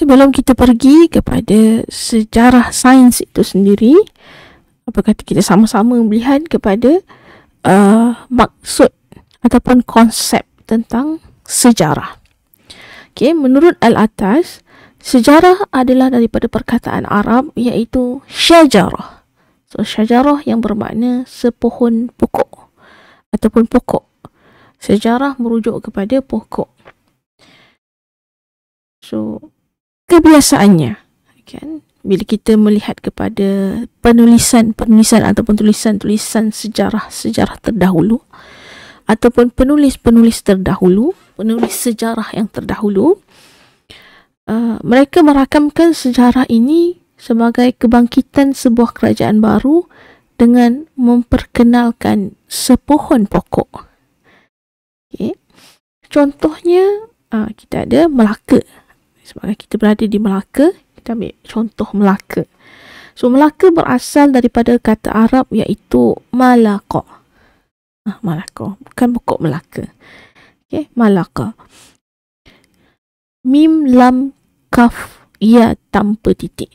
sebelum kita pergi kepada sejarah sains itu sendiri, apa kata kita sama-sama melihat kepada maksud ataupun konsep tentang sejarah. Okay, menurut Al-Atas, sejarah adalah daripada perkataan Arab iaitu syajarah. So, syajarah yang bermakna sepohon pokok ataupun pokok. Sejarah merujuk kepada pokok. So, kebiasaannya, kan, bila kita melihat kepada penulisan ataupun tulisan sejarah terdahulu ataupun penulis terdahulu, penulis sejarah yang terdahulu, mereka merakamkan sejarah ini sebagai kebangkitan sebuah kerajaan baru dengan memperkenalkan sepohon pokok. Okay. Contohnya, kita ada Melaka. Sebab kita berada di Melaka, kita ambil contoh Melaka. So, Melaka berasal daripada kata Arab iaitu Malaka. Malaka, bukan pokok Melaka. Okay, Malaka. Mim, lam, kaf, ya tanpa titik.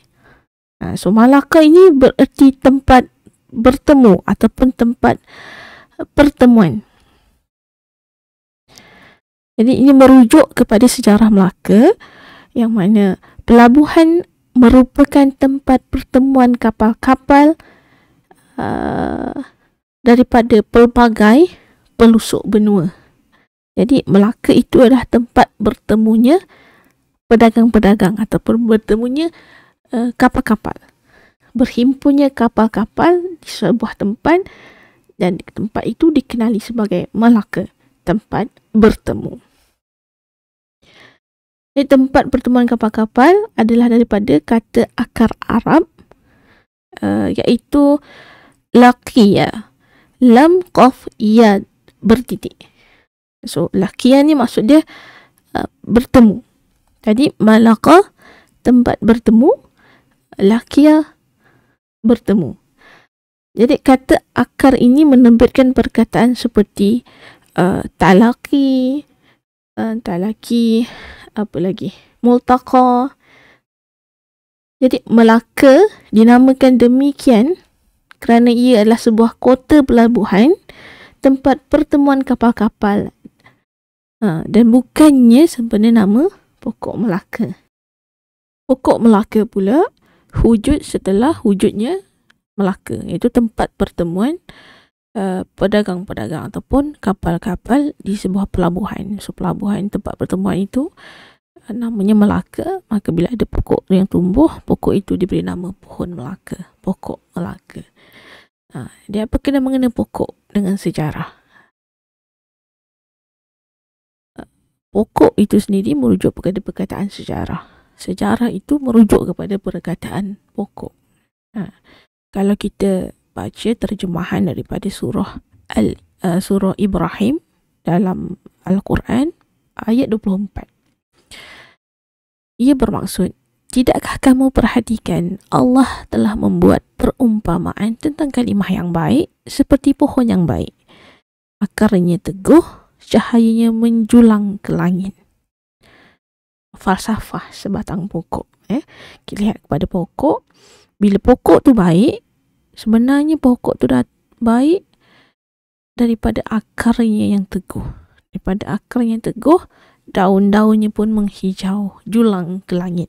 So, Malaka ini bererti tempat bertemu ataupun tempat pertemuan. Jadi, ini merujuk kepada sejarah Melaka, yang mana pelabuhan merupakan tempat pertemuan kapal-kapal daripada pelbagai pelusuk benua. Jadi Melaka itu adalah tempat bertemunya pedagang-pedagang ataupun bertemunya kapal-kapal. Berhimpunnya kapal-kapal di sebuah tempat, dan tempat itu dikenali sebagai Melaka, tempat bertemu. Tempat pertemuan kapal-kapal adalah daripada kata akar Arab iaitu laqiya, lam, qaf, ya bertitik. So, laqiya ni maksud dia bertemu. Jadi Malaka tempat bertemu, laqiya bertemu. Jadi kata akar ini menerbitkan perkataan seperti talaki, apa lagi, multaqa. Jadi Melaka dinamakan demikian kerana ia adalah sebuah kota pelabuhan, tempat pertemuan kapal-kapal, dan bukannya sebenarnya nama pokok Melaka. Pokok Melaka pula wujud setelah wujudnya Melaka, iaitu tempat pertemuan pedagang-pedagang ataupun kapal-kapal di sebuah pelabuhan. So, pelabuhan, tempat pertemuan itu namanya Melaka. Maka bila ada pokok yang tumbuh, pokok itu diberi nama pohon Melaka, pokok Melaka. Dia apa kena mengena pokok dengan sejarah? Pokok itu sendiri merujuk kepada perkataan sejarah. Sejarah itu merujuk kepada perkataan pokok. Kalau kita baca terjemahan daripada surah Ibrahim dalam Al-Quran ayat 24. Ia bermaksud, tidakkah kamu perhatikan Allah telah membuat perumpamaan tentang kalimah yang baik seperti pohon yang baik. Akarnya teguh, cahayanya menjulang ke langit. Falsafah sebatang pokok. Kita lihat kepada pokok. Bila pokok tu baik, sebenarnya pokok tu dah baik daripada akarnya yang teguh. Daripada akarnya yang teguh, daun-daunnya pun menghijau, julang ke langit.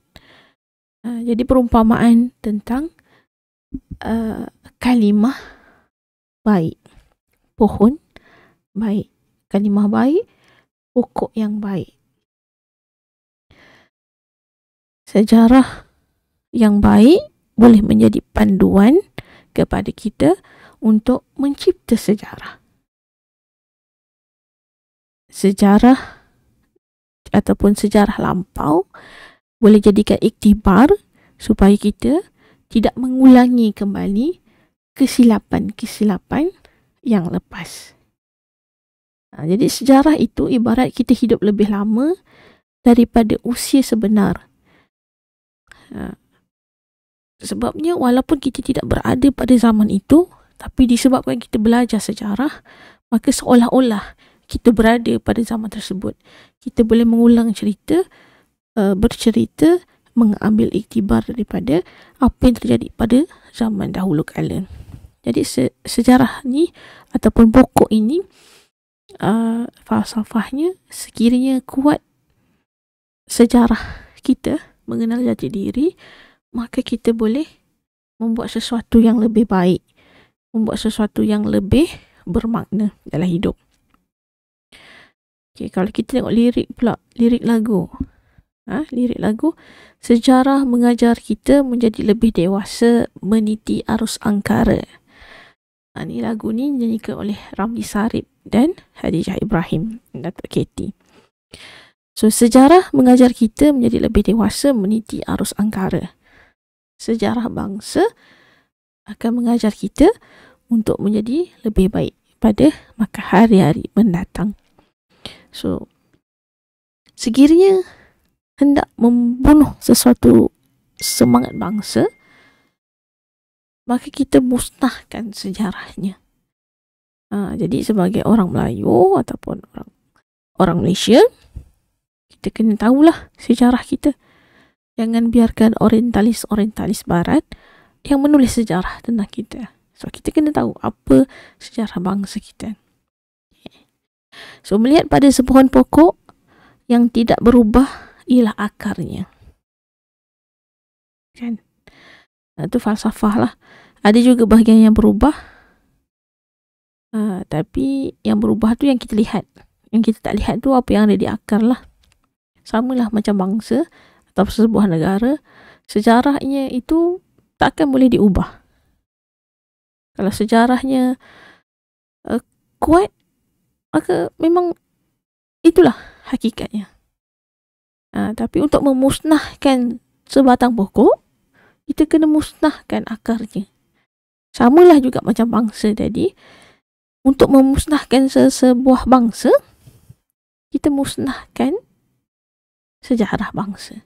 Jadi perumpamaan tentang kalimah baik, pohon baik, kalimah baik, pokok yang baik. Sejarah yang baik boleh menjadi panduan kepada kita untuk mencipta sejarah. Sejarah ataupun sejarah lampau boleh jadikan iktibar supaya kita tidak mengulangi kembali kesilapan-kesilapan yang lepas. Jadi sejarah itu ibarat kita hidup lebih lama daripada usia sebenar. Sebabnya walaupun kita tidak berada pada zaman itu, tapi disebabkan kita belajar sejarah, maka seolah-olah kita berada pada zaman tersebut. Kita boleh mengulang cerita, bercerita, mengambil iktibar daripada apa yang terjadi pada zaman dahulu kala. Jadi sejarah ni ataupun pokok ini, falsafahnya, sekiranya kuat sejarah kita mengenal jati diri, maka kita boleh membuat sesuatu yang lebih baik, membuat sesuatu yang lebih bermakna dalam hidup. Okay, kalau kita tengok lirik pula, lirik lagu, sejarah mengajar kita menjadi lebih dewasa, meniti arus angkara. Ni lagu ni dinyanyikan oleh Ramli Sarip dan Hadijah Ibrahim, Datuk Katie. So, sejarah mengajar kita menjadi lebih dewasa, meniti arus angkara. Sejarah bangsa akan mengajar kita untuk menjadi lebih baik pada hari-hari mendatang. So, sekiranya hendak membunuh sesuatu semangat bangsa, maka kita musnahkan sejarahnya. Jadi sebagai orang Melayu ataupun orang Malaysia, kita kena tahulah sejarah kita. Jangan biarkan orientalis barat yang menulis sejarah tentang kita. So, kita kena tahu apa sejarah bangsa kita. So, melihat pada sepohon pokok yang tidak berubah ialah akarnya. Kan? Itu falsafah lah. Ada juga bahagian yang berubah, tapi yang berubah tu yang kita lihat. Yang kita tak lihat tu apa yang ada di akar lah. Samalah macam bangsa atau sebuah negara, sejarahnya itu takkan boleh diubah. Kalau sejarahnya kuat, maka memang itulah hakikatnya. Tapi untuk memusnahkan sebatang pokok, kita kena musnahkan akarnya. Samalah juga macam bangsa tadi. Untuk memusnahkan sebuah bangsa, kita musnahkan sejarah bangsa.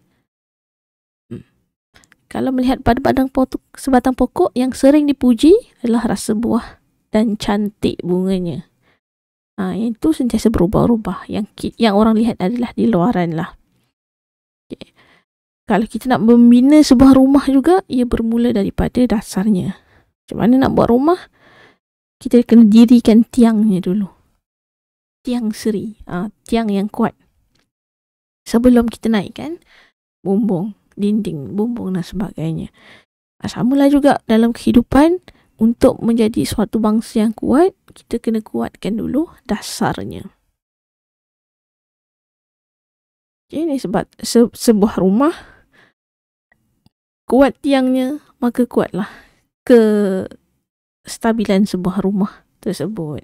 Kalau melihat pada sebatang pokok yang sering dipuji adalah rasa buah dan cantik bunganya. Yang itu sentiasa berubah-ubah. Yang orang lihat adalah di luaran lah. Okay. Kalau kita nak membina sebuah rumah juga, ia bermula daripada dasarnya. Macam mana nak buat rumah? Kita kena dirikan tiangnya dulu. Tiang seri. Tiang yang kuat. Sebelum kita naikkan bumbung, dinding, bumbung dan sebagainya. Samalah juga dalam kehidupan. Untuk menjadi suatu bangsa yang kuat, kita kena kuatkan dulu dasarnya. Okay, ini sebab sebuah rumah kuat tiangnya, maka kuatlah kestabilan sebuah rumah tersebut.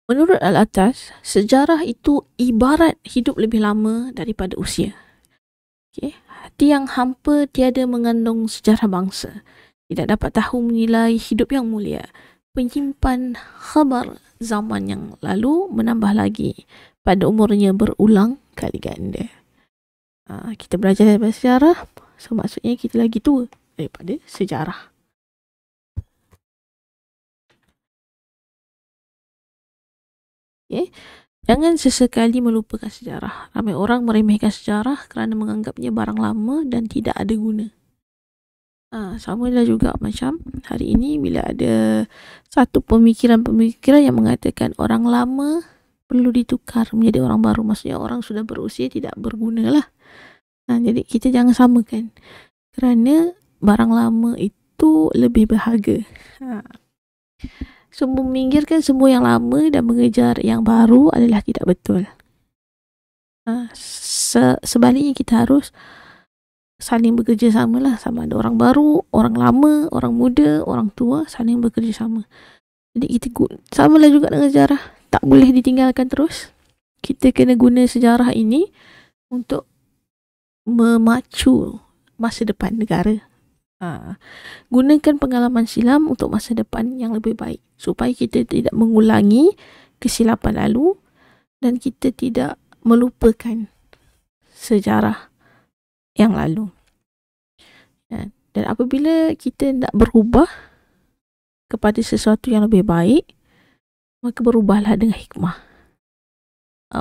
Menurut al-atas, sejarah itu ibarat hidup lebih lama daripada usia. Okay. Tiang hampa tiada mengandung sejarah bangsa. Tidak dapat tahu menilai hidup yang mulia. Penyimpan khabar zaman yang lalu menambah lagi pada umurnya berulang kali ganda. Kita belajar daripada sejarah, so maksudnya kita lagi tua daripada sejarah. Okay. Jangan sesekali melupakan sejarah. Ramai orang meremehkan sejarah kerana menganggapnya barang lama dan tidak ada guna. Sama lah juga macam hari ini bila ada satu pemikiran yang mengatakan orang lama perlu ditukar menjadi orang baru. Maksudnya orang sudah berusia tidak berguna lah. Jadi kita jangan samakan. Kerana barang lama itu lebih berharga. So, meminggirkan semua yang lama dan mengejar yang baru adalah tidak betul. Sebaliknya kita harus saling bekerja sama lah. Sama ada orang baru, orang lama, orang muda, orang tua, saling bekerja sama. Jadi kita samalah juga dengan sejarah. Tak boleh ditinggalkan terus. Kita kena guna sejarah ini untuk memacu masa depan negara. Gunakan pengalaman silam untuk masa depan yang lebih baik. Supaya kita tidak mengulangi kesilapan lalu dan kita tidak melupakan sejarah yang lalu. Dan apabila kita nak berubah kepada sesuatu yang lebih baik, maka berubahlah dengan hikmah.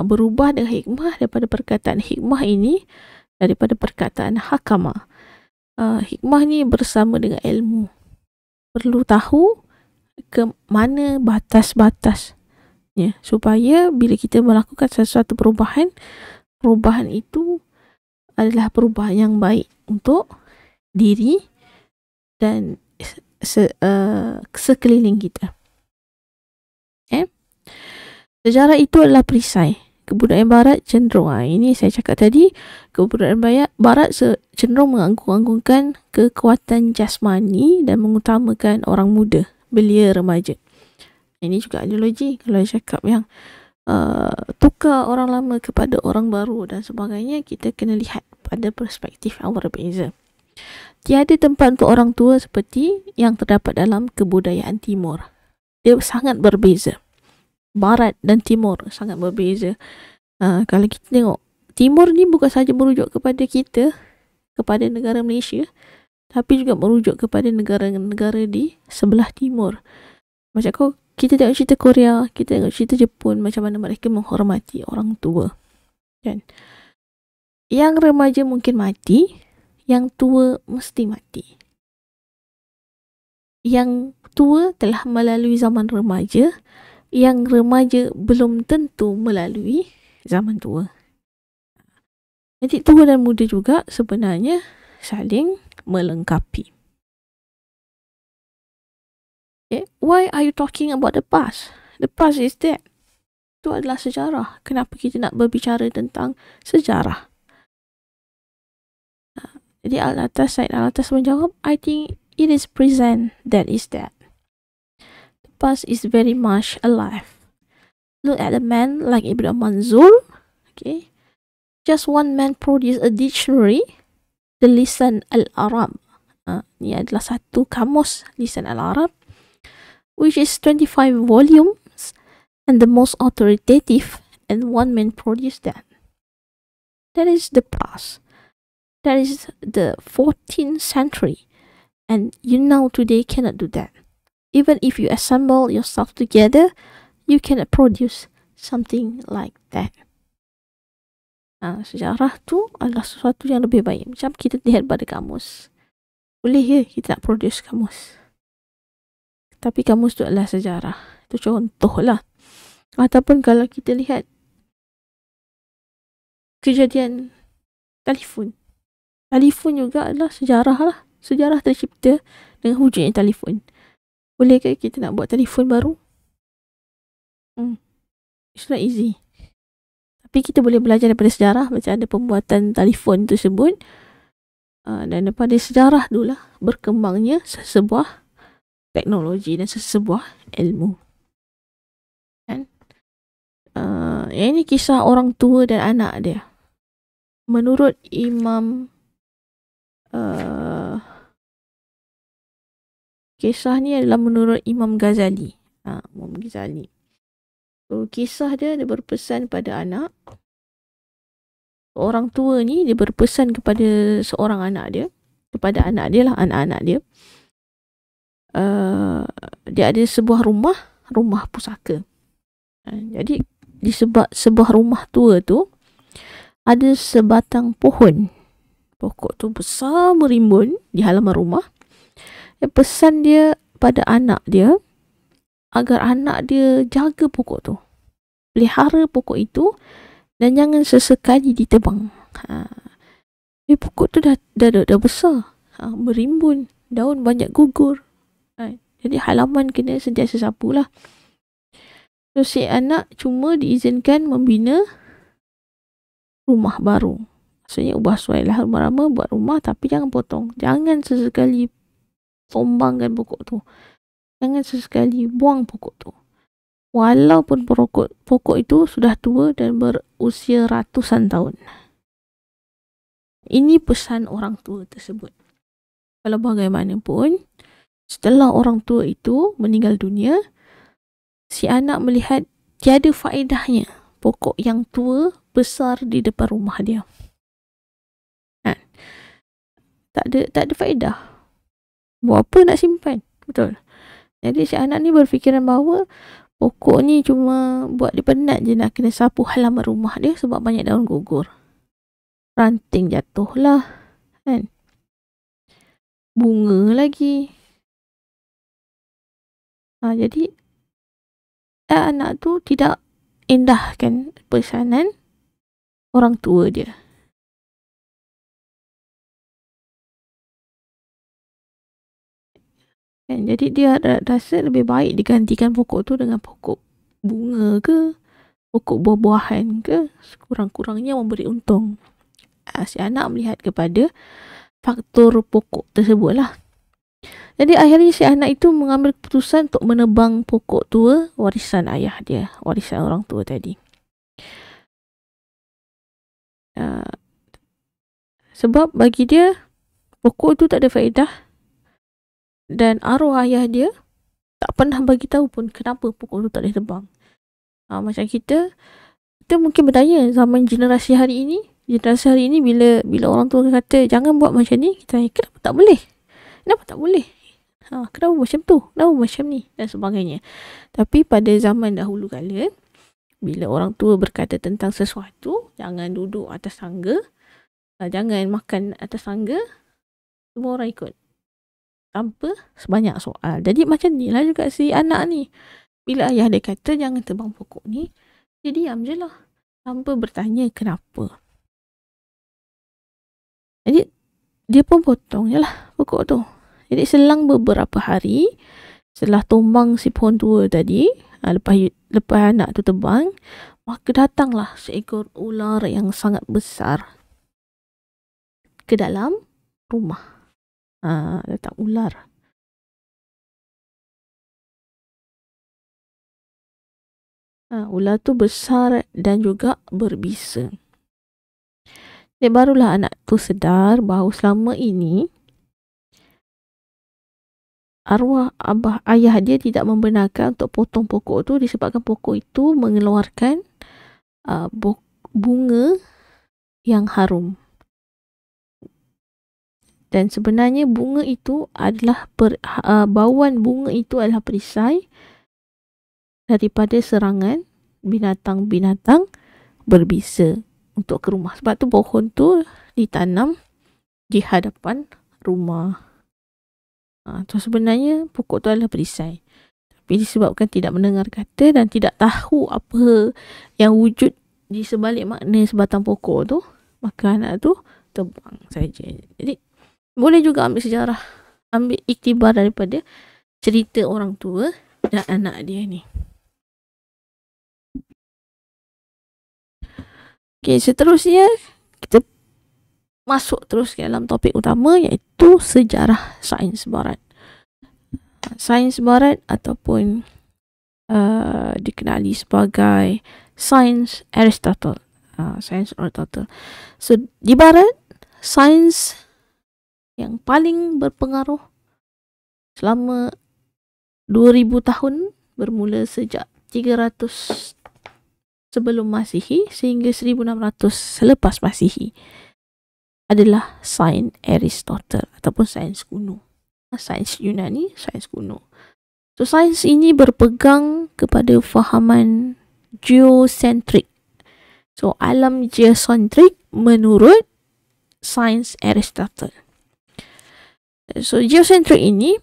Berubah dengan hikmah, daripada perkataan hikmah ini daripada perkataan hakama. Hikmah ni bersama dengan ilmu. Perlu tahu ke mana batas-batasnya supaya bila kita melakukan sesuatu perubahan itu adalah perubahan yang baik untuk diri dan sekeliling kita. Sejarah itu adalah perisai. Kebudayaan barat cenderung, ini saya cakap tadi, kebudayaan barat cenderung mengagung-agungkan kekuatan jasmani dan mengutamakan orang muda, belia, remaja. Ini juga ideologi. Kalau saya cakap yang tukar orang lama kepada orang baru dan sebagainya, kita kena lihat pada perspektif yang berbeza. Tiada tempat untuk orang tua seperti yang terdapat dalam kebudayaan timur. Dia sangat berbeza. Barat dan timur sangat berbeza. Kalau kita tengok, timur ni bukan sahaja merujuk kepada kita, kepada negara Malaysia, tapi juga merujuk kepada negara-negara di sebelah timur. Macam kita tengok cerita Korea, kita tengok cerita Jepun, macam mana mereka menghormati orang tua. Kan? Yang remaja mungkin mati, yang tua mesti mati. Yang tua telah melalui zaman remaja, yang remaja belum tentu melalui zaman tua. Jadi tua dan muda juga sebenarnya saling melengkapi. Okay. Why are you talking about the past? The past is dead. Itu adalah sejarah. Kenapa kita nak berbicara tentang sejarah? Jadi Said Alatas menjawab, I think it is present that is dead. Past is very much alive. Look at a man like Ibn Manzur. Okay, just one man produced a dictionary, the Lisan al-Arab. Ini adalah satu kamus Lisan al-Arab, which is 25 volumes and the most authoritative, and one man produced that. That is the past. That is the 14th century, and you now today cannot do that. Even if you assemble yourself together, you cannot produce something like that. Sejarah tu adalah sesuatu yang lebih baik. Macam kita lihat pada kamus. Boleh ya kita nak produce kamus. Tapi kamus tu adalah sejarah. Itu contoh lah. Ataupun kalau kita lihat kejadian telefon. Telefon juga adalah sejarah lah. Sejarah tercipta dengan wujudnya telefon. Boleh ke kita nak buat telefon baru? It's not easy. Tapi kita boleh belajar daripada sejarah macam ada pembuatan telefon tersebut. Dan daripada sejarah dululah berkembangnya sesebuah teknologi dan sesebuah ilmu. Kan? Ini kisah orang tua dan anak dia. Menurut Imam kisah ni adalah menurut Imam Ghazali. Imam Ghazali. So, kisah dia berpesan pada anak. Orang tua ni dia berpesan kepada seorang anak dia. Kepada anak dia lah, anak-anak dia. Dia ada sebuah rumah pusaka. Jadi di sebuah rumah tua tu ada sebatang pohon. Pokok tu besar merimbun di halaman rumah. Pesan dia pada anak dia agar anak dia jaga pokok tu, pelihara pokok itu dan jangan sesekali ditebang. Pokok tu dah besar, merimbun, daun banyak gugur. Jadi halaman kena sentiasa sapu lah. So si anak cuma diizinkan membina rumah baru. Maksudnya ubah suai lah rumah lama, buat rumah tapi jangan potong. Jangan sesekali tombangkan pokok tu. Jangan sesekali buang pokok tu. Walaupun pokok itu sudah tua dan berusia ratusan tahun. Ini pesan orang tua tersebut. Kalau bagaimanapun, setelah orang tua itu meninggal dunia, si anak melihat tiada faedahnya pokok yang tua besar di depan rumah dia. Tak ada faedah. Buat apa nak simpan? Betul. Jadi si anak ni berfikiran bahawa pokok ni cuma buat dia penat je nak kena sapu halaman rumah dia sebab banyak daun gugur. ranting jatuh lah, kan? Bunga lagi. Jadi anak tu tidak indahkan pesanan orang tua dia. Kan? Jadi dia rasa lebih baik digantikan pokok tu dengan pokok bunga ke, pokok buah-buahan ke, sekurang-kurangnya memberi untung. Si anak melihat kepada faktor pokok tersebut lah. Jadi akhirnya si anak itu mengambil keputusan untuk menebang pokok tua warisan ayah dia, warisan orang tua tadi. Sebab bagi dia pokok tu tak ada faedah, dan arwah ayah dia tak pernah bagi tahu pun kenapa pokok tu tak boleh tebang. Macam kita mungkin bertanya zaman generasi hari ini bila orang tua kata jangan buat macam ni, kita tanya kenapa tak boleh? Kenapa macam tu? Kenapa macam ni? Dan sebagainya. Tapi pada zaman dahulu kala, bila orang tua berkata tentang sesuatu, jangan duduk atas tangga, jangan makan atas tangga, semua orang ikut tanpa sebanyak soal. Jadi macam ni lah juga si anak ni. Bila ayah dia kata jangan tebang pokok ni, dia diam je lah tanpa bertanya kenapa. Jadi dia pun potong je lah pokok tu. Jadi selang beberapa hari setelah tumbang si pohon tua tadi, lepas anak tu tebang, maka datanglah seekor ular yang sangat besar ke dalam rumah. Datang ular. Ular tu besar dan juga berbisa. Jadi barulah anak tu sedar bahawa selama ini arwah ayah dia tidak membenarkan untuk potong pokok tu disebabkan pokok itu mengeluarkan bunga yang harum. Dan sebenarnya bunga itu adalah bauan bunga itu adalah perisai daripada serangan binatang-binatang berbisa untuk ke rumah. Sebab tu pohon tu ditanam di hadapan rumah. Tu sebenarnya pokok tu adalah perisai. Tapi disebabkan tidak mendengar kata dan tidak tahu apa yang wujud di sebalik makna sebatang pokok tu, maka anak tu tebang saja. Jadi boleh juga ambil sejarah, ambil iktibar daripada cerita orang tua dan anak dia ni. Okay, seterusnya kita masuk terus ke dalam topik utama, iaitu sejarah sains barat. Sains barat ataupun dikenali sebagai sains Aristotle. Sains Aristotle. So di barat, sains yang paling berpengaruh selama 2000 tahun bermula sejak 300 sebelum Masihi sehingga 1600 selepas Masihi adalah sains Aristotle ataupun sains kuno. Sains Yunani, sains kuno. So sains ini berpegang kepada fahaman geosentrik. So alam geosentrik menurut sains Aristotle. So geosentrik ini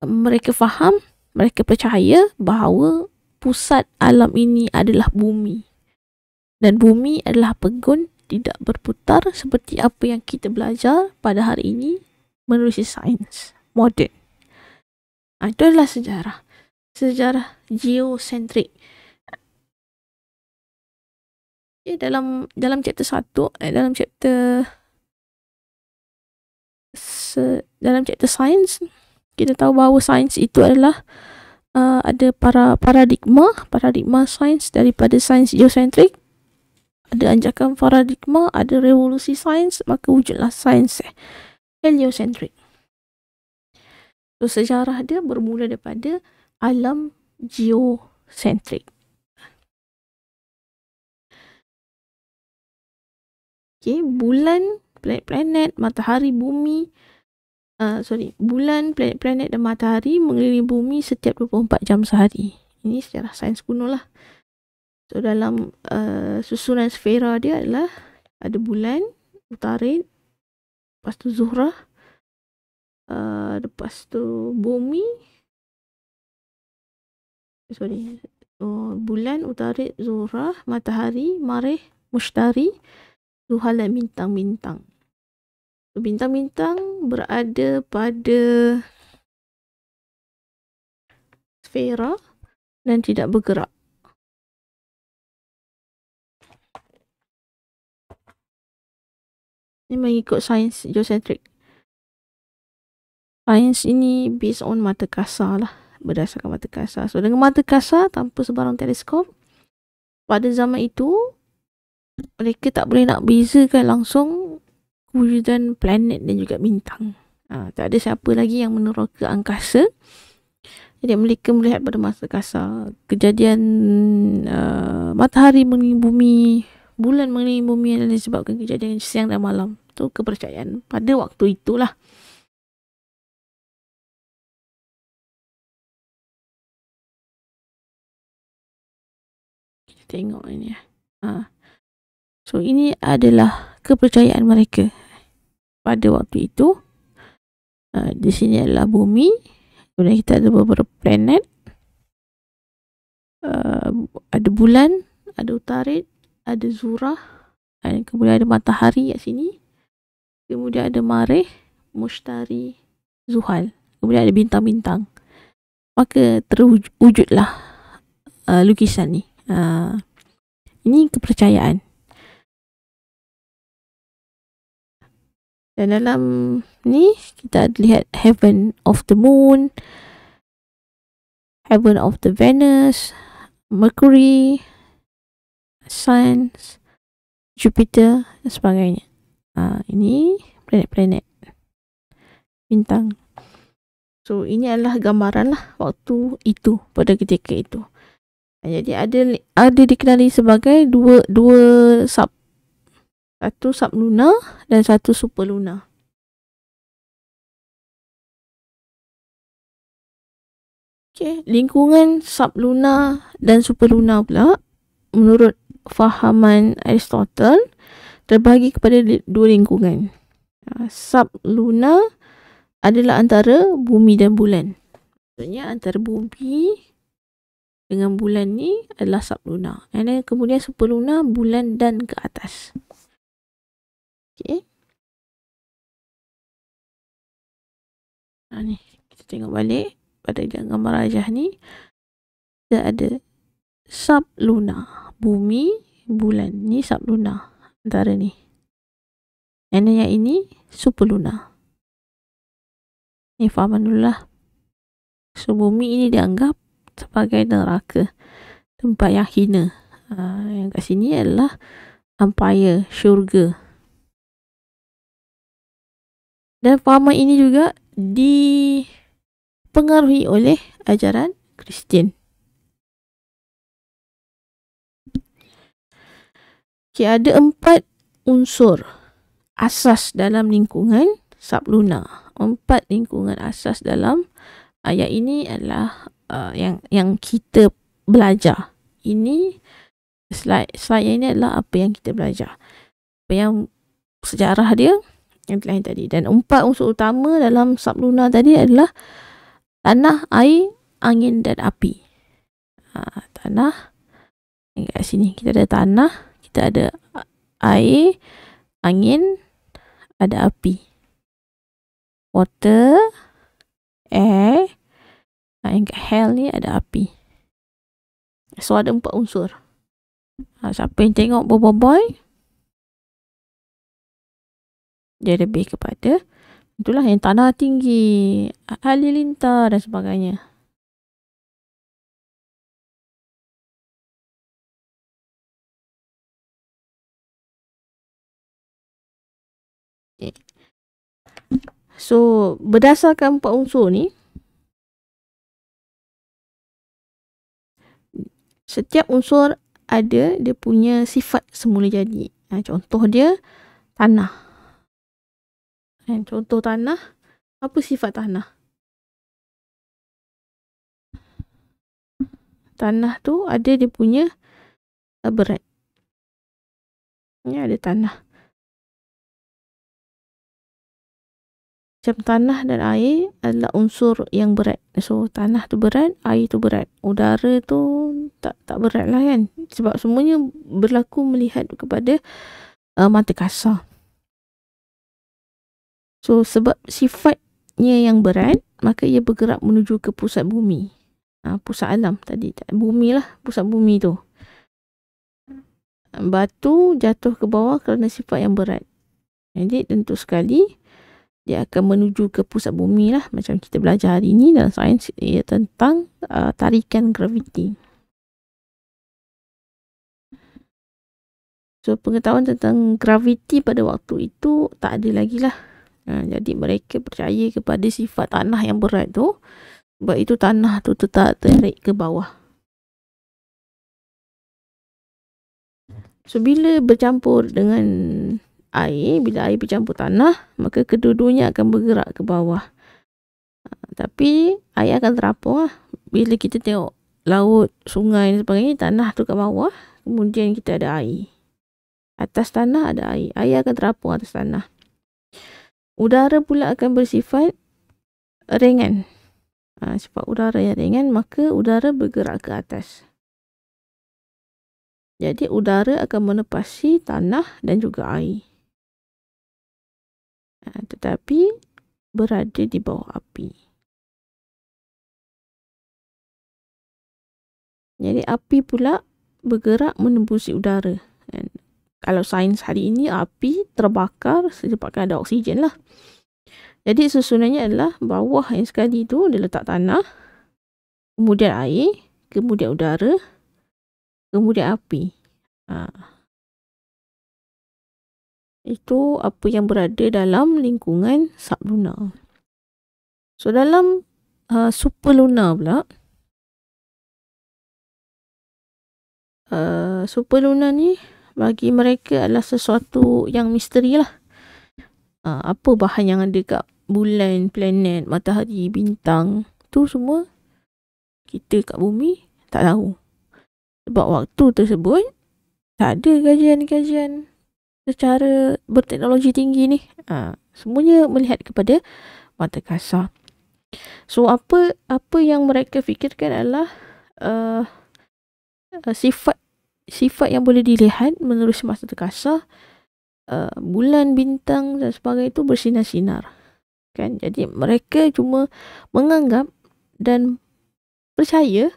mereka faham, mereka percaya bahawa pusat alam ini adalah bumi. Dan bumi adalah penggun tidak berputar seperti apa yang kita belajar pada hari ini menerusi sains moden. Itu adalah sejarah geosentrik. Dalam chapter 1, dalam chapter sains, kita tahu bahawa sains itu adalah ada paradigma sains daripada sains geosentrik. Ada anjakan paradigma, ada revolusi sains, maka wujudlah sains heliosentrik. So sejarah dia bermula daripada alam geosentrik. Okay, bulan, planet-planet, matahari, bumi, bulan, planet-planet dan matahari mengelilingi bumi setiap 24 jam sehari. Ini sejarah sains kuno lah. So dalam susunan sfera dia adalah ada bulan, Utarid, lepas tu Zuhrah, lepas tu bumi, bulan, Utarid, Zuhrah, matahari, Marikh, Mushtari, Zuhal dan bintang-bintang. Bintang-bintang berada pada sfera dan tidak bergerak. Ini mengikut sains geocentrik. Sains ini based on mata kasar lah, berdasarkan mata kasar. So dengan mata kasar tanpa sebarang teleskop, pada zaman itu mereka tak boleh nak bezakan langsung kewujudan planet dan juga bintang. Tak ada siapa lagi yang meneroka angkasa. Jadi mereka melihat pada mata kasar kejadian matahari mengelilingi bumi, bulan mengelilingi bumi yang disebabkan kejadian siang dan malam. Itu kepercayaan pada waktu itulah. Kita tengok ini. So ini adalah kepercayaan mereka pada waktu itu. Di sini adalah bumi. Kemudian kita ada beberapa planet. Ada bulan, ada Utarid, ada Zuhrah, dan kemudian ada matahari kat sini. Kemudian ada Marikh, Mushtari, Zuhal. Kemudian ada bintang-bintang. Maka terwujudlah lukisan ni. Ini kepercayaan. Dan dalam ni kita lihat heaven of the moon, heaven of the Venus, Mercury, Sun, Jupiter dan sebagainya. Ini planet-planet, bintang. So ini adalah gambaran lah waktu itu, pada ketika itu. Jadi ada dikenali sebagai dua sub, satu sublunar dan satu superlunar. Okay, lingkungan sublunar dan superlunar pula menurut fahaman Aristotle terbahagi kepada dua lingkungan. Sublunar adalah antara bumi dan bulan. Maksudnya antara bumi dengan bulan ni adalah sublunar. Dan kemudian superlunar, bulan dan ke atas. Okay. Ni kita tengok balik pada gambar rajah ni. Kita ada sublunar, bumi, bulan. Ni sublunar antara ni. Dan yang ini superlunar. Ni fahaman dulu lah. So bumi ini dianggap sebagai neraka, tempat yang hina. Yang kat sini adalah empire, syurga. Dan fahaman ini juga dipengaruhi oleh ajaran Kristian. Okay, ada 4 unsur asas dalam lingkungan sublunar. 4 lingkungan asas dalam ayat ini adalah yang kita belajar. Ini slide ini adalah apa yang kita belajar. Apa yang sejarah dia yang lain tadi. Dan 4 unsur utama dalam sublunar tadi adalah tanah, air, angin dan api. Tanah, kat sini kita ada tanah, kita ada air, angin, ada api. Water, air, yang kat hell ni ada api. So ada 4 unsur. Siapa yang tengok Boboiboy, dia lebih kepada itulah yang tanah tinggi, halilintar dan sebagainya. Okay. So berdasarkan 4 unsur ni, setiap unsur ada dia punya sifat semula jadi. Contoh dia tanah. Contoh tanah, apa sifat tanah? Tanah tu ada dia punya berat. Ni ada tanah. Macam tanah dan air adalah unsur yang berat. So tanah tu berat, air tu berat. Udara tu tak berat lah kan. Sebab semuanya berlaku melihat kepada mata kasar. So sebab sifatnya yang berat, maka ia bergerak menuju ke pusat bumi. Pusat alam tadi. Bumi lah, pusat bumi tu. Batu jatuh ke bawah kerana sifat yang berat. Jadi tentu sekali dia akan menuju ke pusat bumi lah. Macam kita belajar hari ni dalam sains, ia tentang tarikan graviti. So pengetahuan tentang graviti pada waktu itu tak ada lagi lah. Jadi mereka percaya kepada sifat tanah yang berat tu. Sebab itu tanah tu tetap tarik ke bawah. So bila bercampur dengan air, bila air bercampur tanah, maka kedua-duanya akan bergerak ke bawah. Tapi air akan terapung lah. Bila kita tengok laut, sungai dan sebagainya, tanah tu kat bawah, kemudian kita ada air. Atas tanah ada air. Air akan terapung atas tanah. Udara pula akan bersifat ringan. Sifat udara yang ringan, maka udara bergerak ke atas. Jadi udara akan menepasi tanah dan juga air. Tetapi berada di bawah api. Jadi api pula bergerak menembusi udara. Dan kalau sains hari ini, api terbakar sebabkan ada oksigen lah. Jadi susunannya adalah bawah yang sekali tu dia letak tanah, kemudian air, kemudian udara, kemudian api. Itu apa yang berada dalam lingkungan sublunar. So dalam superlunar pula, superlunar ni bagi mereka adalah sesuatu yang misteri lah. Apa bahan yang ada kat bulan, planet, matahari, bintang, tu semua kita kat bumi tak tahu. Sebab waktu tersebut tak ada kajian-kajian secara berteknologi tinggi ni. Semuanya melihat kepada mata kasar. So apa yang mereka fikirkan adalah sifat yang boleh dilihat menerusi mata kasar. Bulan, bintang dan sebagainya itu bersinar-sinar. Kan? Jadi mereka cuma menganggap dan percaya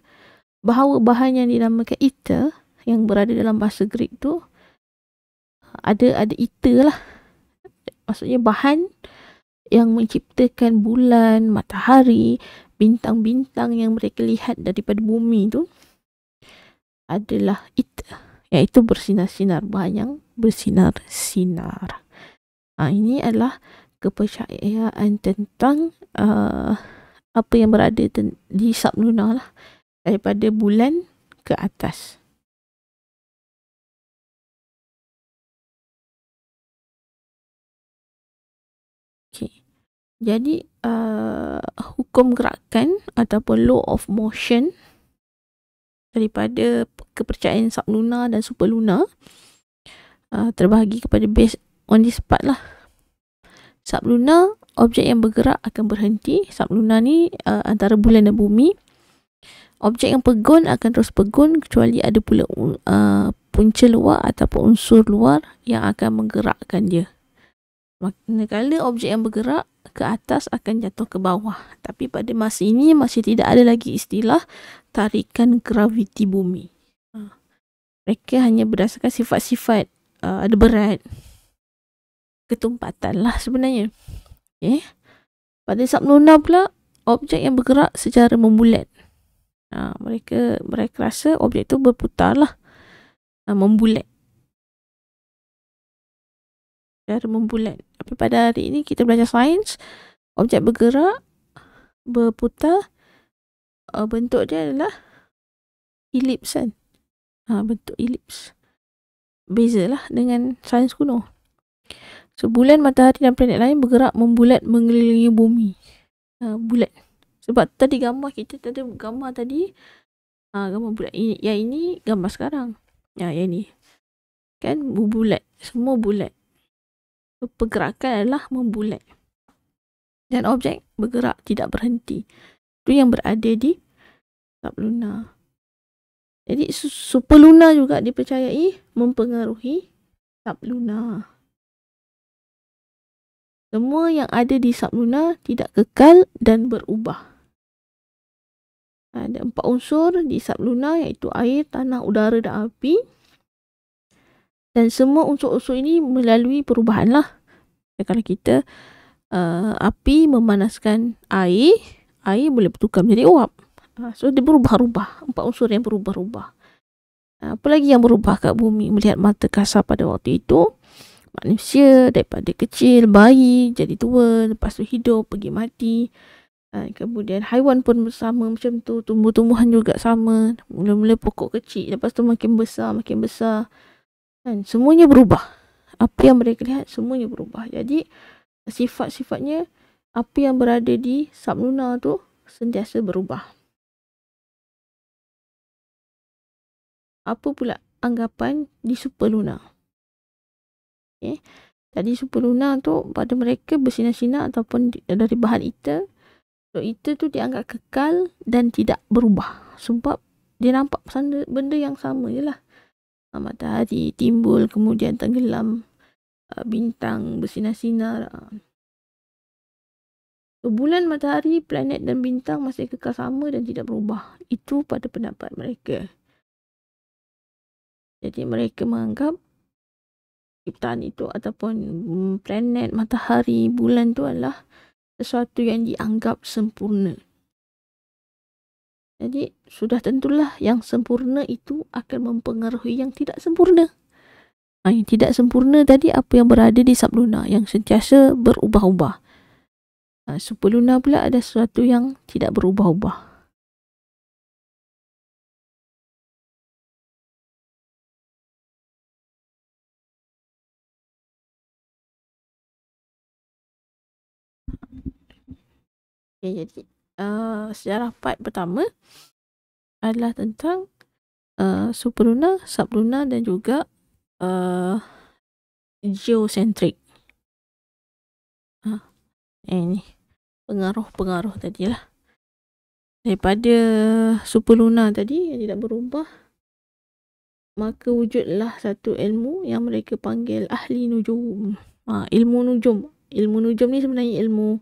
bahawa bahan yang dinamakan ether yang berada dalam bahasa Greek tu ada ether lah. Maksudnya bahan yang menciptakan bulan, matahari, bintang-bintang yang mereka lihat daripada bumi tu adalah ether, iaitu bersinar-sinar, bahan yang bersinar-sinar. Ini adalah kepercayaan tentang apa yang berada di sublunar lah, daripada bulan ke atas. Okay. Jadi hukum gerakan ataupun law of motion daripada kepercayaan sublunar dan superlunar terbahagi kepada based on this part lah. Sublunar, objek yang bergerak akan berhenti. Sublunar ni antara bulan dan bumi. Objek yang pegun akan terus pegun kecuali ada pula punca luar ataupun unsur luar yang akan menggerakkan dia. Manakala objek yang bergerak ke atas akan jatuh ke bawah. Tapi pada masa ini masih tidak ada lagi istilah tarikan graviti bumi. Mereka hanya berdasarkan sifat-sifat ada berat, ketumpatan lah sebenarnya. Okay. Pada sublunar pula, objek yang bergerak secara membulat. Mereka rasa objek itu berputar lah, membulat. Secara membulat. Tapi pada hari ini kita belajar sains, objek bergerak, berputar, bentuk dia adalah elips kan. Bentuk elips. Bezalah dengan sains kuno. So bulan, matahari dan planet lain bergerak membulat mengelilingi bumi. Bulat. Sebab tadi gambar kita tadi gambar tadi gambar bulat. Yang ini gambar sekarang. Yang ini kan bulat. Semua bulat. So, pergerakan adalah membulat. dan objek bergerak tidak berhenti. Itu yang berada di sublunar. Jadi superlunar juga dipercayai mempengaruhi sublunar. Semua yang ada di sublunar tidak kekal dan berubah. Ada 4 unsur di sublunar, iaitu air, tanah, udara dan api. Dan semua unsur-unsur ini melalui perubahan lah. Kalau kita api memanaskan air, air boleh bertukar menjadi uap. So dia berubah-ubah. 4 unsur yang berubah-ubah. Apa lagi yang berubah kat bumi melihat mata kasar pada waktu itu? Manusia daripada kecil, bayi, jadi tua, lepas tu hidup, pergi mati. Kemudian haiwan pun sama macam tu, tumbuh-tumbuhan juga sama. Mula-mula pokok kecil, lepas tu makin besar, makin besar. Dan semuanya berubah. Apa yang mereka lihat, semuanya berubah. Jadi sifat-sifatnya, apa yang berada di sublunar tu sentiasa berubah. Apa pula anggapan di superlunar? Okay. Tadi superlunar tu pada mereka bersinar-sinar ataupun dari bahan ether. So ether tu dianggap kekal dan tidak berubah. Sebab dia nampak benda yang sama je lah. Matahari timbul kemudian tenggelam. Bintang bersinar-sinar. So, bulan, matahari, planet dan bintang masih kekal sama dan tidak berubah. Itu pada pendapat mereka. Jadi mereka menganggap ciptaan itu ataupun planet, matahari, bulan tu adalah sesuatu yang dianggap sempurna. Jadi sudah tentulah yang sempurna itu akan mempengaruhi yang tidak sempurna. Yang tidak sempurna tadi apa yang berada di sublunar yang sentiasa berubah-ubah. Superlunar pula ada sesuatu yang tidak berubah-ubah. Okay, jadi sejarah part pertama adalah tentang superlunar, sublunar dan juga geocentric. Ini pengaruh-pengaruh tadi lah. Daripada superlunar tadi yang tidak berubah, maka wujudlah satu ilmu yang mereka panggil ahli nujum. Ilmu nujum. Ilmu nujum ni sebenarnya ilmu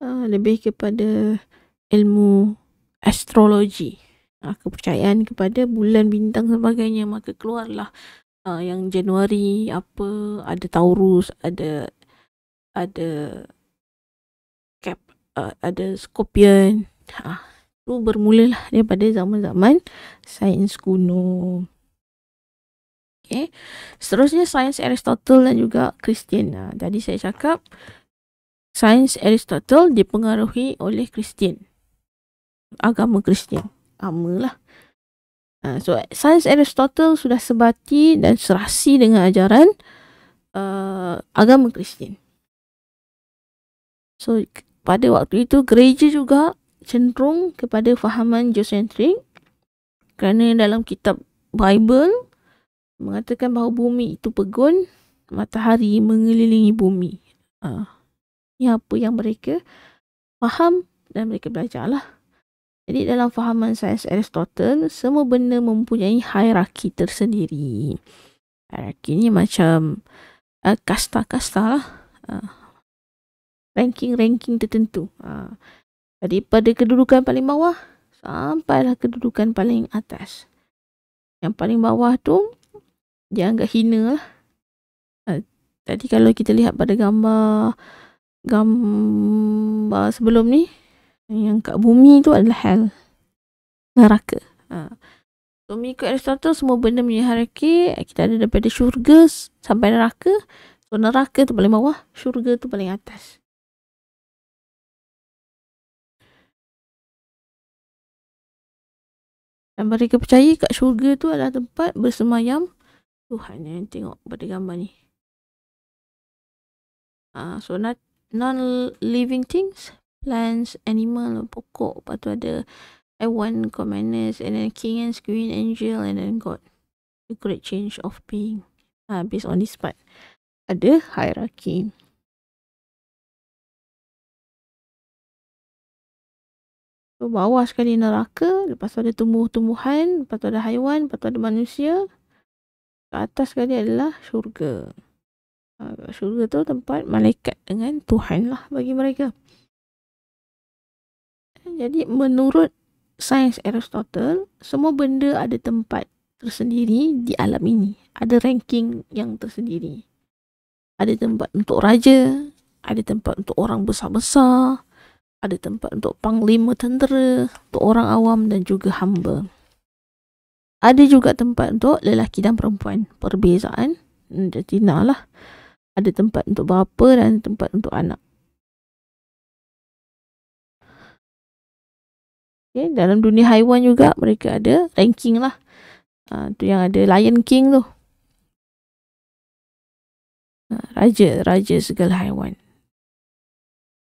lebih kepada ilmu astrologi. Kepercayaan kepada bulan, bintang sebagainya. Maka keluarlah yang Januari apa, ada Taurus, ada Cap, ada Scorpion. Itu bermulalah daripada zaman-zaman sains kuno. Okay. Seterusnya sains Aristotle dan juga Kristian. Tadi saya cakap sains Aristotle dipengaruhi oleh Kristian. Agama Kristian. Lah. So sains Aristotle sudah sebati dan serasi dengan ajaran agama Kristian. So pada waktu itu gereja juga cenderung kepada fahaman geocentrik kerana dalam kitab Bible mengatakan bahawa bumi itu pegun, matahari mengelilingi bumi. Ini apa yang mereka faham dan mereka belajarlah. Jadi dalam fahaman sains Aristotle, semua benda mempunyai hierarki tersendiri. Hierarki ni macam kasta-kasta lah. Ranking-ranking tertentu. Daripada kedudukan paling bawah sampailah kedudukan paling atas. Yang paling bawah tu dianggap hina lah. Tadi kalau kita lihat pada gambar sebelum ni, yang kat bumi tu adalah hell, neraka. So mengikut Aristotle semua benda punya hierarki. Kita ada daripada syurga sampai neraka. So neraka tu paling bawah, syurga tu paling atas. Dan mereka percaya kat syurga tu adalah tempat bersemayam Tuhan. Yang tengok pada gambar ni. So non-living things, plants, animal, pokok. Lepas tu ada haiwan, commanders, and then king and queen, angel, and then God. The great change of being. Based on this part. Ada hierarki. So, bawah sekali neraka, lepas tu ada tumbuh-tumbuhan, lepas tu ada haiwan, lepas tu ada manusia. Ke atas sekali adalah syurga. Syurga tu tempat malaikat dengan Tuhan lah bagi mereka. Jadi menurut sains Aristotle, semua benda ada tempat tersendiri di alam ini. Ada ranking yang tersendiri. Ada tempat untuk raja, ada tempat untuk orang besar-besar, ada tempat untuk panglima tentera, untuk orang awam dan juga hamba. Ada juga tempat untuk lelaki dan perempuan. Perbezaan jantina lah. Ada tempat untuk bapa dan tempat untuk anak. Okay, dalam dunia haiwan juga mereka ada ranking lah. Tu yang ada Lion King tu. Raja segala haiwan.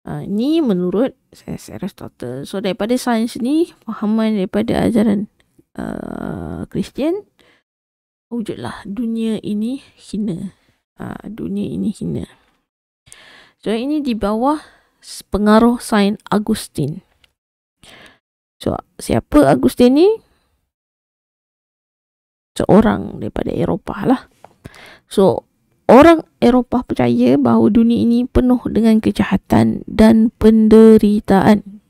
Ini menurut sains Aristotle. So daripada sains ni, fahaman daripada ajaran Kristian, wujudlah dunia ini hina. Dunia ini hina. So ini di bawah pengaruh sains Augustine. So siapa Augustine ni? Seorang daripada Eropah lah. So orang Eropah percaya bahawa dunia ini penuh dengan kejahatan dan penderitaan.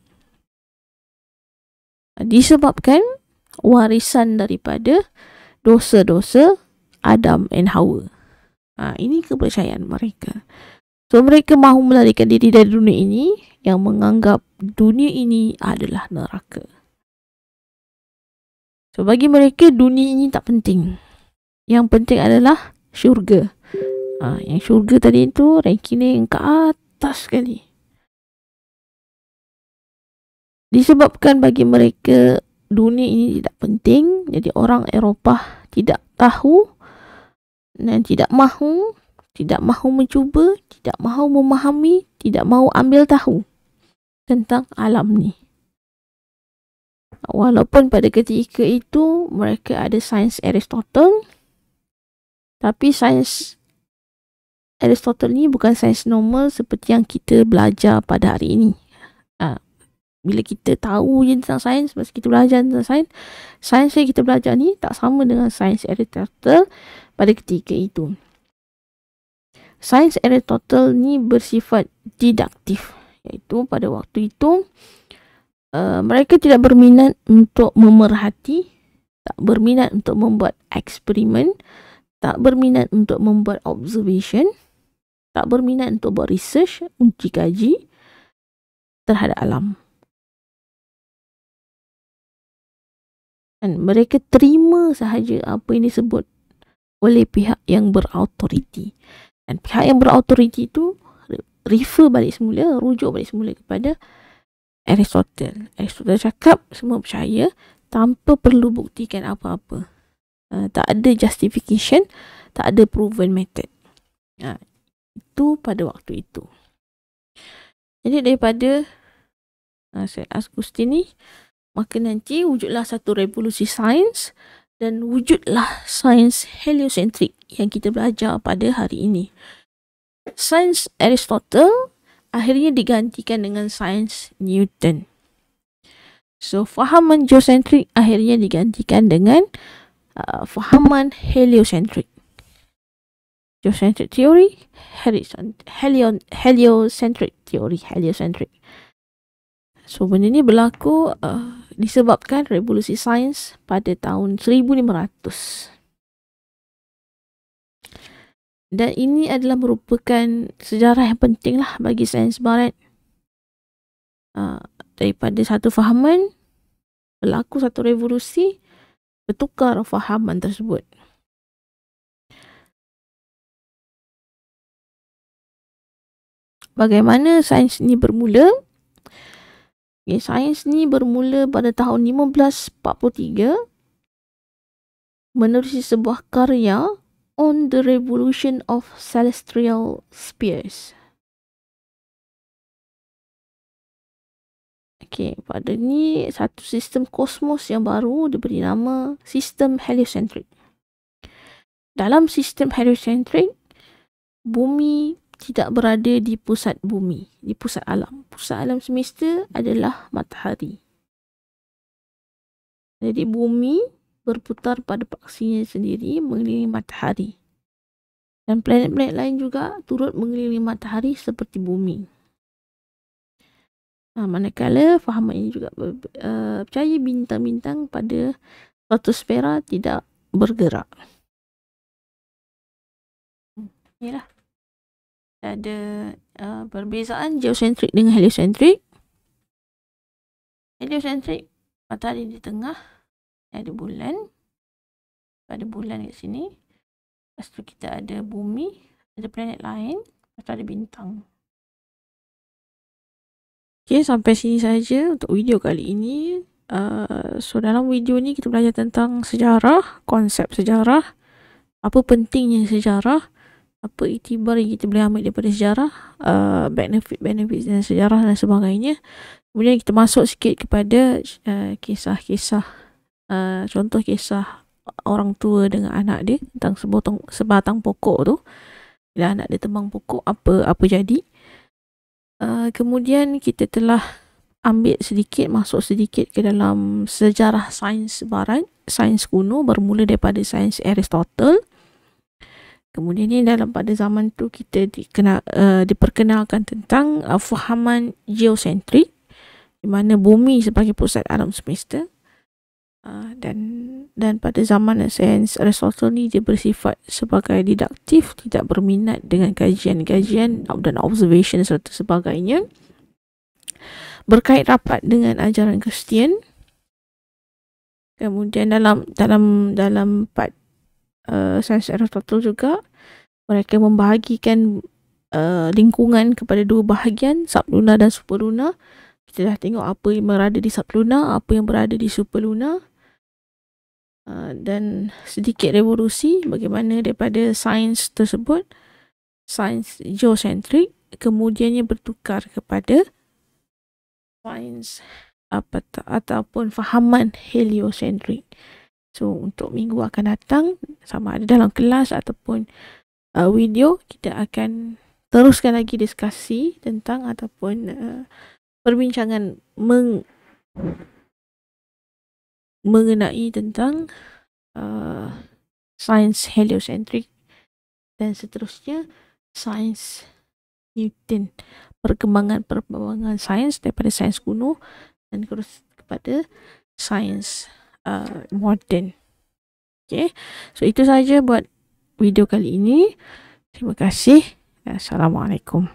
Disebabkan warisan daripada dosa-dosa Adam and Hawa. Ini kepercayaan mereka. So mereka mahu melarikan diri dari dunia ini yang menganggap dunia ini adalah neraka. So bagi mereka dunia ini tak penting. Yang penting adalah syurga. Yang syurga tadi tu ranking ni yang ke atas sekali. Disebabkan bagi mereka dunia ini tidak penting, jadi orang Eropah tidak tahu dan tidak mahu mencuba, tidak mahu memahami, tidak mahu ambil tahu tentang alam ni. Walaupun pada ketika itu mereka ada sains Aristotle, tapi sains Aristotle ni bukan sains normal seperti yang kita belajar pada hari ini. Bila kita tahu je tentang sains, masa kita belajar tentang sains yang kita belajar ni tak sama dengan sains Aristotle pada ketika itu. Sains Aristotle ni bersifat didaktif, iaitu pada waktu itu mereka tidak berminat untuk memerhati, tak berminat untuk membuat eksperimen, tak berminat untuk membuat observation, tak berminat untuk buat research, uji kaji terhadap alam. Dan mereka terima sahaja apa yang disebut oleh pihak yang berautoriti. Dan pihak yang berautoriti itu rujuk balik semula kepada Aristotle. Aristotle cakap semua percaya tanpa perlu buktikan apa-apa. Tak ada justification, tak ada proven method. Itu pada waktu itu. Jadi daripada Saint Augustine ni, maka nanti wujudlah satu revolusi sains dan wujudlah sains heliocentrik yang kita belajar pada hari ini. Sains Aristotle akhirnya digantikan dengan sains Newton. So fahaman geocentrik akhirnya digantikan dengan fahaman heliocentrik. Geocentric theory, heliocentric theory, heliocentric. So benda ni berlaku disebabkan revolusi sains pada tahun 1500. Dan ini adalah merupakan sejarah yang penting lah bagi sains barat. Daripada satu fahaman, berlaku satu revolusi, bertukar fahaman tersebut. Bagaimana sains ni bermula? Sains ni bermula pada tahun 1543 menerusi sebuah karya on the revolution of celestial spheres. Pada ni satu sistem kosmos yang baru diberi nama sistem heliocentrik. Dalam sistem heliocentrik, bumi tidak berada di pusat bumi, di pusat alam. Pusat alam semesta adalah matahari. Jadi bumi berputar pada paksinya sendiri mengelilingi matahari. Dan planet-planet lain juga turut mengelilingi matahari seperti bumi. Manakala fahaman ini juga percaya bintang-bintang pada stratosfera tidak bergerak. Inilah. Ada perbezaan geosentrik dengan heliosentrik. Heliosentrik, matahari di tengah, ada bulan. Ada bulan kat sini. Lepas tu kita ada bumi, ada planet lain, lepas tu ada bintang. Okay, sampai sini saja untuk video kali ini. So dalam video ni kita belajar tentang sejarah, konsep sejarah, apa pentingnya sejarah, apa iktibar yang kita boleh ambil daripada sejarah, benefit dan sejarah dan sebagainya. Kemudian kita masuk sikit kepada kisah-kisah, contoh kisah orang tua dengan anak dia tentang sebatang pokok tu. Bila anak dia tebang pokok, apa jadi. Kemudian kita telah masuk sedikit ke dalam sejarah sains barat, sains kuno, bermula daripada sains Aristotle. Kemudian ni pada zaman tu kita diperkenalkan tentang fahaman geosentrik, di mana bumi sebagai pusat alam semesta. Dan pada zaman sains Aristotle ni dia bersifat sebagai didaktif, tidak berminat dengan kajian-kajian dan observation serta sebagainya. Berkait rapat dengan ajaran Kristian. Kemudian dalam part sains Aristotle juga mereka membahagikan lingkungan kepada dua bahagian, sublunar dan superlunar. Kita dah tengok apa yang berada di sublunar, apa yang berada di superlunar. Dan sedikit revolusi bagaimana daripada sains tersebut, sains geosentrik, kemudiannya bertukar kepada sains ataupun fahaman heliosentrik. So untuk minggu akan datang, sama ada dalam kelas ataupun video, kita akan teruskan lagi diskusi tentang ataupun perbincangan mengenai tentang sains heliosentrik dan seterusnya sains Newton, perkembangan sains daripada sains kuno dan terus kepada sains moden. Okay, so itu saja buat video kali ini. Terima kasih. Assalamualaikum.